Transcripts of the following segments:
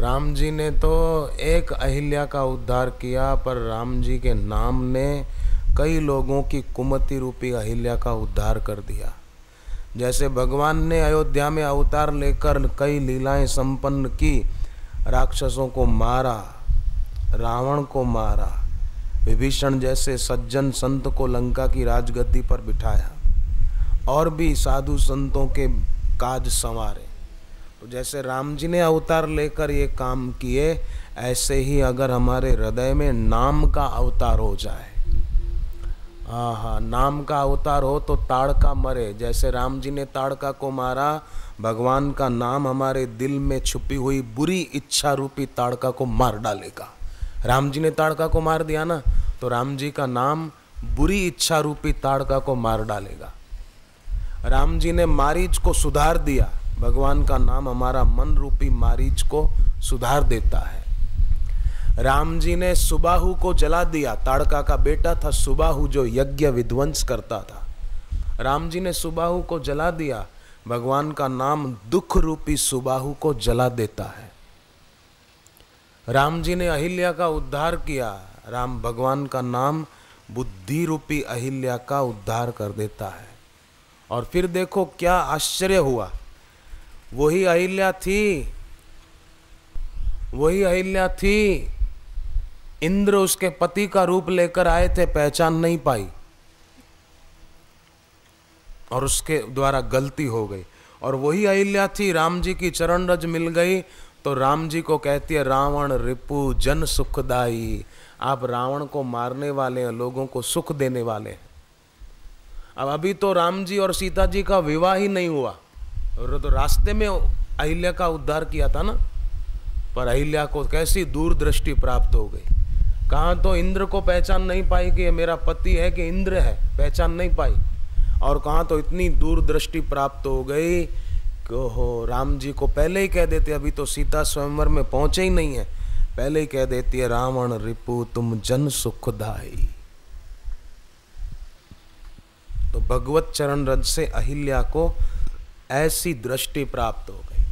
राम जी ने तो एक अहिल्या का उद्धार किया, पर राम जी के नाम ने कई लोगों की कुमति रूपी अहिल्या का उद्धार कर दिया। जैसे भगवान ने अयोध्या में अवतार लेकर कई लीलाएं संपन्न की, राक्षसों को मारा, रावण को मारा, विभीषण जैसे सज्जन संत को लंका की राजगद्दी पर बिठाया, और भी साधु संतों के काज संवारे। तो जैसे राम जी ने अवतार लेकर ये काम किए, ऐसे ही अगर हमारे हृदय में नाम का अवतार हो जाए, हाँ, नाम का अवतार हो तो ताड़का मरे। जैसे राम जी ने ताड़का को मारा, भगवान का नाम हमारे दिल में छुपी हुई बुरी इच्छा रूपी ताड़का को मार डालेगा। राम जी ने ताड़का को मार दिया ना, तो राम जी का नाम बुरी इच्छा रूपी ताड़का को मार डालेगा। राम जी ने मारीच को सुधार दिया, भगवान का नाम हमारा मन रूपी मारीच को सुधार देता है। राम जी ने सुबाहु को जला दिया, ताड़का का बेटा था सुबाहु जो यज्ञ विध्वंस करता था। राम जी ने सुबाहु को जला दिया, भगवान का नाम दुख रूपी सुबाहु को जला देता है। राम जी ने अहिल्या का उद्धार किया, राम भगवान का नाम बुद्धि रूपी अहिल्या का उद्धार कर देता है। और फिर देखो क्या आश्चर्य हुआ, वही अहिल्या थी, इंद्र उसके पति का रूप लेकर आए थे, पहचान नहीं पाई और उसके द्वारा गलती हो गई। और वही अहिल्या थी, राम जी की चरण रज मिल गई तो राम जी को कहती है, रावण रिपु जन सुखदाई। आप रावण को मारने वाले हैं, लोगों को सुख देने वाले हैं। अब अभी तो राम जी और सीता जी का विवाह ही नहीं हुआ, और तो रास्ते में अहिल्या का उद्धार किया था ना, पर अहिल्या को कैसी दूरदृष्टि प्राप्त हो गई। कहाँ तो इंद्र को पहचान नहीं पाई कि ये मेरा पति है कि इंद्र है, पहचान नहीं पाई। और कहाँ तो इतनी दूरदृष्टि प्राप्त हो गई कि हो राम जी को पहले ही कह देते, अभी तो सीता स्वयंवर में पहुंचे ही नहीं है, पहले ही कह देती है, रावण रिपु तुम जन सुखदाई। तो भगवत चरण रज से अहिल्या को ऐसी दृष्टि प्राप्त हो गई।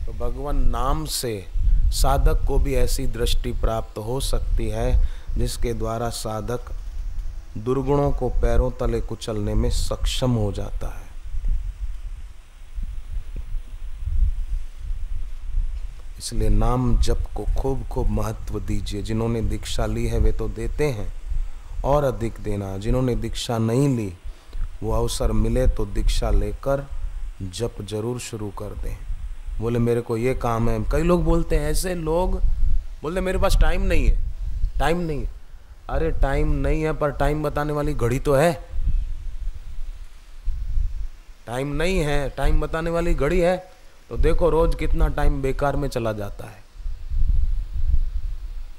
तो भगवान नाम से साधक को भी ऐसी दृष्टि प्राप्त हो सकती है जिसके द्वारा साधक दुर्गुणों को पैरों तले कुचलने में सक्षम हो जाता है। इसलिए नाम जप को खूब खूब महत्व दीजिए। जिन्होंने दीक्षा ली है वे तो देते हैं, और अधिक देना। जिन्होंने दीक्षा नहीं ली, वो अवसर मिले तो दीक्षा लेकर जप जरूर शुरू कर दें। बोले मेरे को ये काम है, कई लोग बोलते हैं, ऐसे लोग बोलते मेरे पास टाइम नहीं है, टाइम नहीं है। अरे टाइम नहीं है, पर टाइम बताने वाली घड़ी तो है। टाइम नहीं है, टाइम बताने वाली घड़ी है, तो देखो रोज कितना टाइम बेकार में चला जाता है,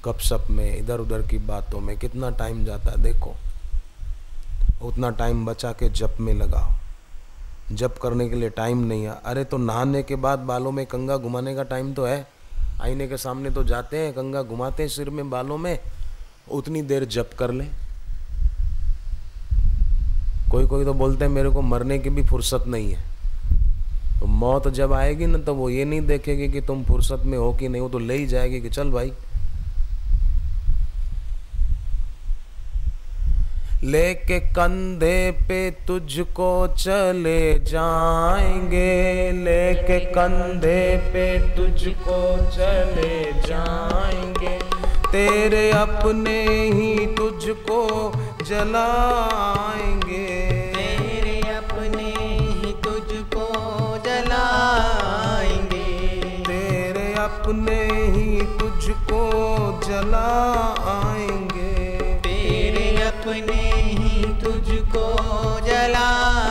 गपशप में, इधर उधर की बातों में कितना टाइम जाता है। देखो उतना टाइम बचा के जप में लगाओ। जप करने के लिए टाइम नहीं है, अरे तो नहाने के बाद बालों में कंघा घुमाने का टाइम तो है। आईने के सामने तो जाते हैं, कंघा घुमाते हैं सिर में, बालों में, उतनी देर जप कर ले। कोई कोई तो बोलते हैं मेरे को मरने की भी फुर्सत नहीं है। तो मौत जब आएगी ना, तो वो ये नहीं देखेगी कि तुम फुर्सत में हो कि नहीं, वो तो ले ही जाएगी कि चल भाई। लेके कंधे पे तुझको चले जाएंगे, लेके कंधे पे तुझको चले जाएंगे, तेरे अपने ही तुझको जलाएंगे, तेरे अपने ही तुझको जलाएंगे, तेरे अपने ही तुझको जलाएंगे, तेरे अपने ही तुझको जलाएंगे।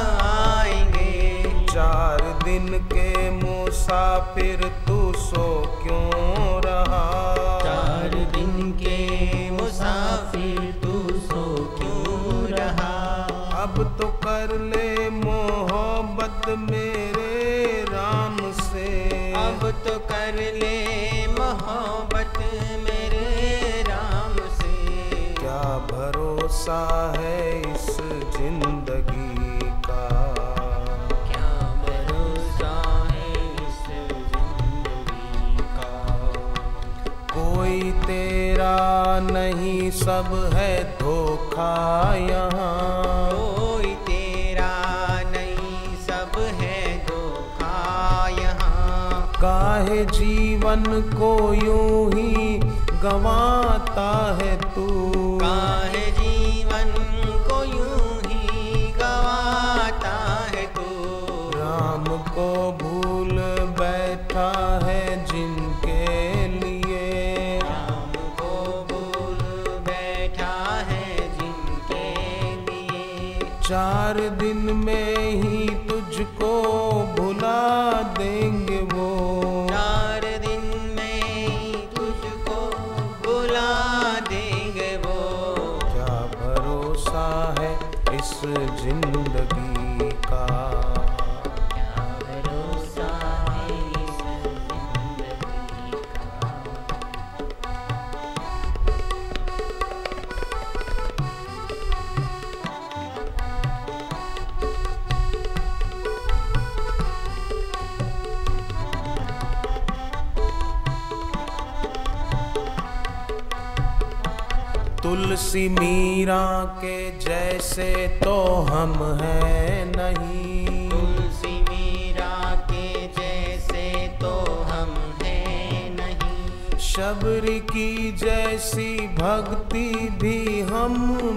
4 दिन के मुसाफिर तू सो क्यों रहा, 4 दिन के मुसाफिर तू सो क्यों रहा, अब तो कर ले मोहब्बत मेरे राम से, अब तो कर ले मोहब्बत मेरे राम से। क्या भरोसा है इस जिंदगी का, क्या भरोसा है इस जिंदगी का, नहीं सब है धोखा यहाँ। कोई तेरा नहीं सब है धोखा यहाँ। काहे जीवन को यूं ही गंवाता है तू। काहे जीवन को यूं ही गंवाता है तू। राम को भूल बैठा है जिनके लिए। राम को भूल बैठा है जिनके लिए। 4 दिन में ही तुझको भुला देंगे वो। 4 दिन में ही तुझको भुला देंगे वो। क्या भरोसा है इस जिंदगी का। क्या भरोसा है इस जिंदगी का। तुलसी मीरा के जैसे तो हम हैं नहीं। तुलसी मीरा के जैसे तो हम हैं नहीं। शबरी की जैसी भक्ति भी हम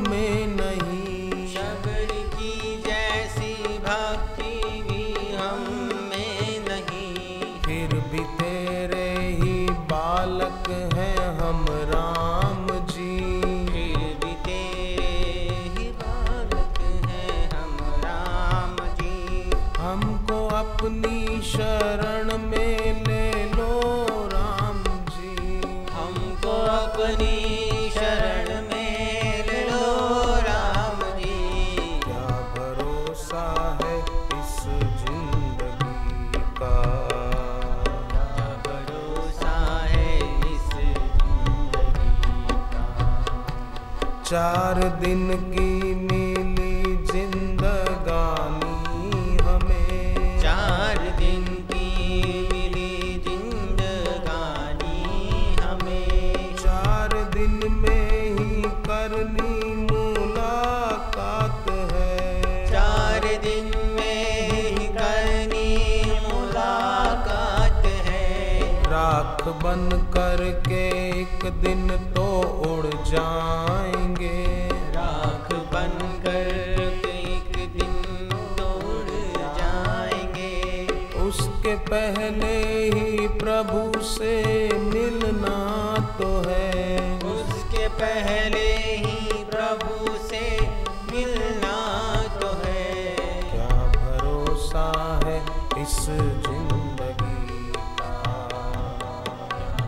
में नहीं। शबरी की जैसी भक्ति भी हम में नहीं। फिर भी तेरे ही बालक हैं हम राम जी। फिर भी तेरे ही बालक हैं हम राम जी। हमको अपनी शरण में ले लो राम जी। हमको अपनी शरण में ले लो राम जी। क्या भरोसा है इस जिंदगी का। क्या भरोसा है इस जिंदगी का। 4 दिन की मिली जिंदगानी हमें। 4 दिन की मिली जिंदगानी हमें। 4 दिन में ही करनी मुलाकात है। 4 दिन में ही करनी मुलाकात है। राख बन करके एक दिन तो उड़ जाएंगे। राख बन कर एक दिन तोड़ जाएंगे। उसके पहले ही प्रभु से मिलना तो है। उसके पहले ही प्रभु से मिलना तो है। क्या भरोसा है इस जिंदगी का।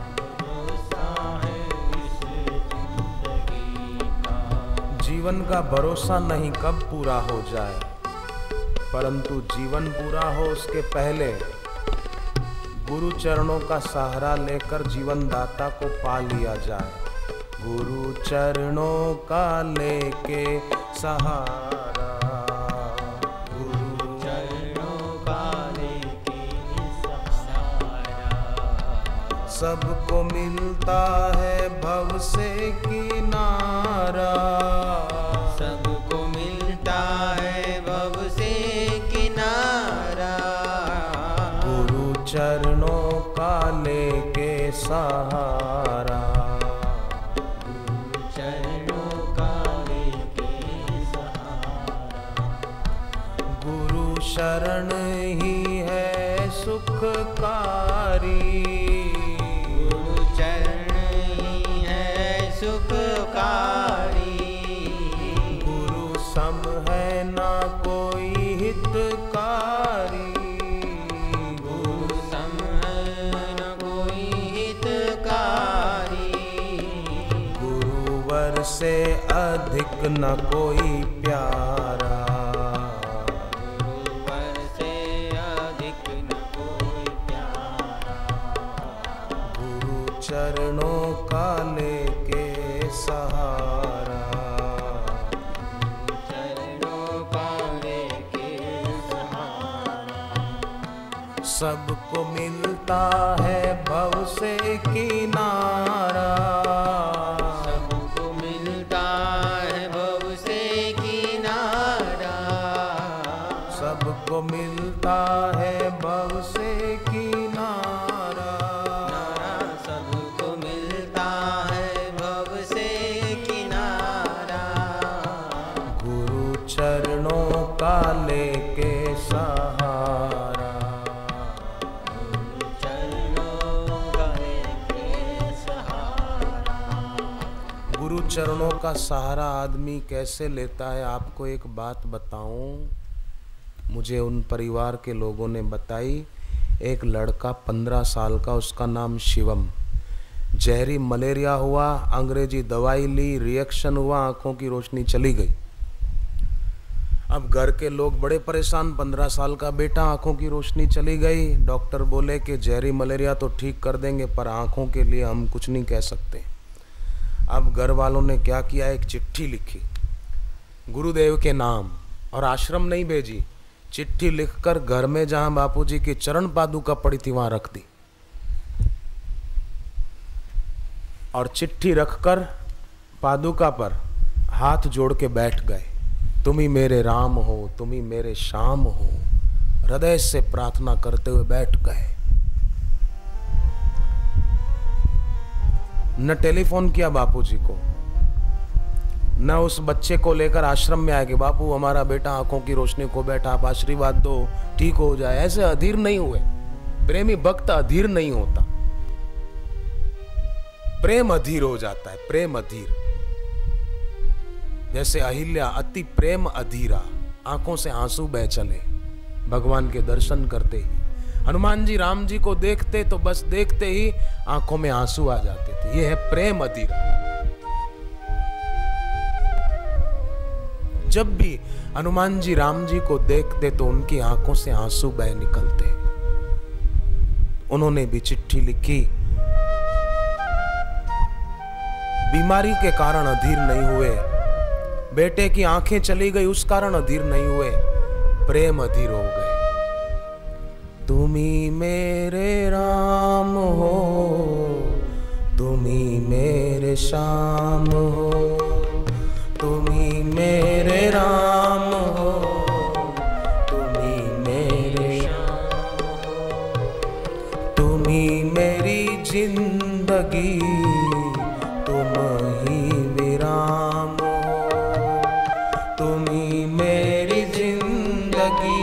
भरोसा है इस जिंदगी का। जीवन का भरोसा नहीं कब पूरा हो जाए, परंतु जीवन पूरा हो उसके पहले गुरु चरणों का सहारा लेकर जीवन दाता को पा लिया जाए। गुरु चरणों का लेके सहारा। गुरु चरणों का लेके सहारा। सबको मिलता है भव से किनारा। सबको मिलता है भव से किनारा। गुरु चरणों का लेके सहारा। गुरु चरणों का लेके सहारा। गुरु शरण ही है सुखकारी। गुरु चरण ही है सुखकारी। गुरु सम है ना कोई हितकारी। गुरु सम है न कोई हितकारी। गुरुवर से अधिक न कोई प्यारा। गुरुवर से अधिक न कोई प्यारा। गुरु चरणों का लेके सहारा। चरणों का लेके सहारा। सबको मिलता है भव से किनारा। सब सबको मिलता है भव से किनारा, सबको मिलता है भव से किनारा। गुरु चरणों का लेके सहारा, गुरु चरणों का सहारा आदमी कैसे लेता है। आपको एक बात बताऊं, मुझे उन परिवार के लोगों ने बताई। एक लड़का 15 साल का, उसका नाम शिवम, जहरी मलेरिया हुआ, अंग्रेजी दवाई ली, रिएक्शन हुआ, आंखों की रोशनी चली गई। अब घर के लोग बड़े परेशान, 15 साल का बेटा, आंखों की रोशनी चली गई। डॉक्टर बोले कि जहरी मलेरिया तो ठीक कर देंगे पर आंखों के लिए हम कुछ नहीं कह सकते। अब घर वालों ने क्या किया, एक चिट्ठी लिखी गुरुदेव के नाम, और आश्रम नहीं भेजी, चिट्ठी लिखकर घर में जहां बापूजी की चरण पादुका पड़ी थी वहां रख दी, और चिट्ठी रखकर पादुका पर हाथ जोड़ के बैठ गए। तुम ही मेरे राम हो, तुम ही मेरे श्याम हो, हृदय से प्रार्थना करते हुए बैठ गए। न टेलीफोन किया बापूजी को, न उस बच्चे को लेकर आश्रम में आए कि बापू हमारा बेटा आंखों की रोशनी को बैठा, आप आशीर्वाद दो ठीक हो जाए। ऐसे अधीर नहीं हुए। प्रेमी भक्त अधीर नहीं होता, प्रेम अधीर हो जाता है, प्रेम अधीर। जैसे अहिल्या अति प्रेम अधीरा, आंखों से आंसू बह चले भगवान के दर्शन करते ही। हनुमान जी राम जी को देखते तो बस देखते ही आंखों में आंसू आ जाते थे। यह है प्रेम अधीरा। जब भी हनुमान जी राम जी को देखते तो उनकी आंखों से आंसू बह निकलते। उन्होंने भी चिट्ठी लिखी, बीमारी के कारण अधीर नहीं हुए, बेटे की आंखें चली गई उस कारण अधीर नहीं हुए, प्रेम अधीर हो गए। तुम ही मेरे राम हो, तुम ही मेरे श्याम हो, तुम ही मेरे राम हो, तुम ही मेरे श्याम हो, तुम ही मेरी जिंदगी, तुम ही विराम हो, तुम ही मेरी जिंदगी।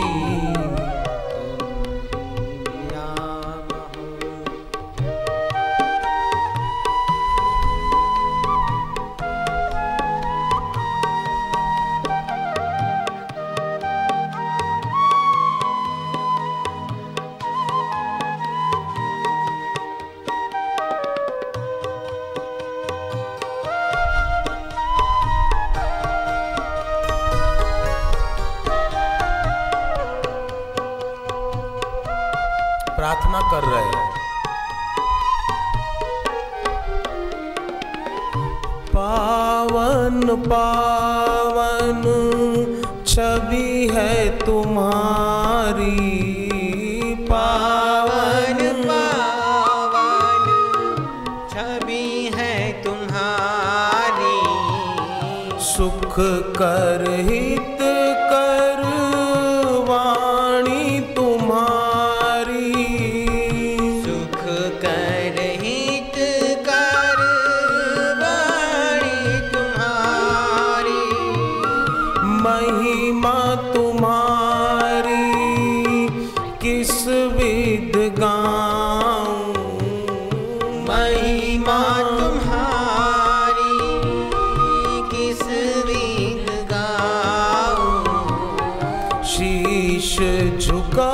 प्रार्थना कर रहे हैं, पावन पावन छवि है तुम्हारी, पावन पावन छवि है तुम्हारी, सुख कर हित कर वाणी तुम्हारी, सुख कर हित कर वाणी तुम्हारी, महिमा तुम्हारी किस विध गाऊं, महिमा तुम्हारी किस विध गाऊं, शीश झुका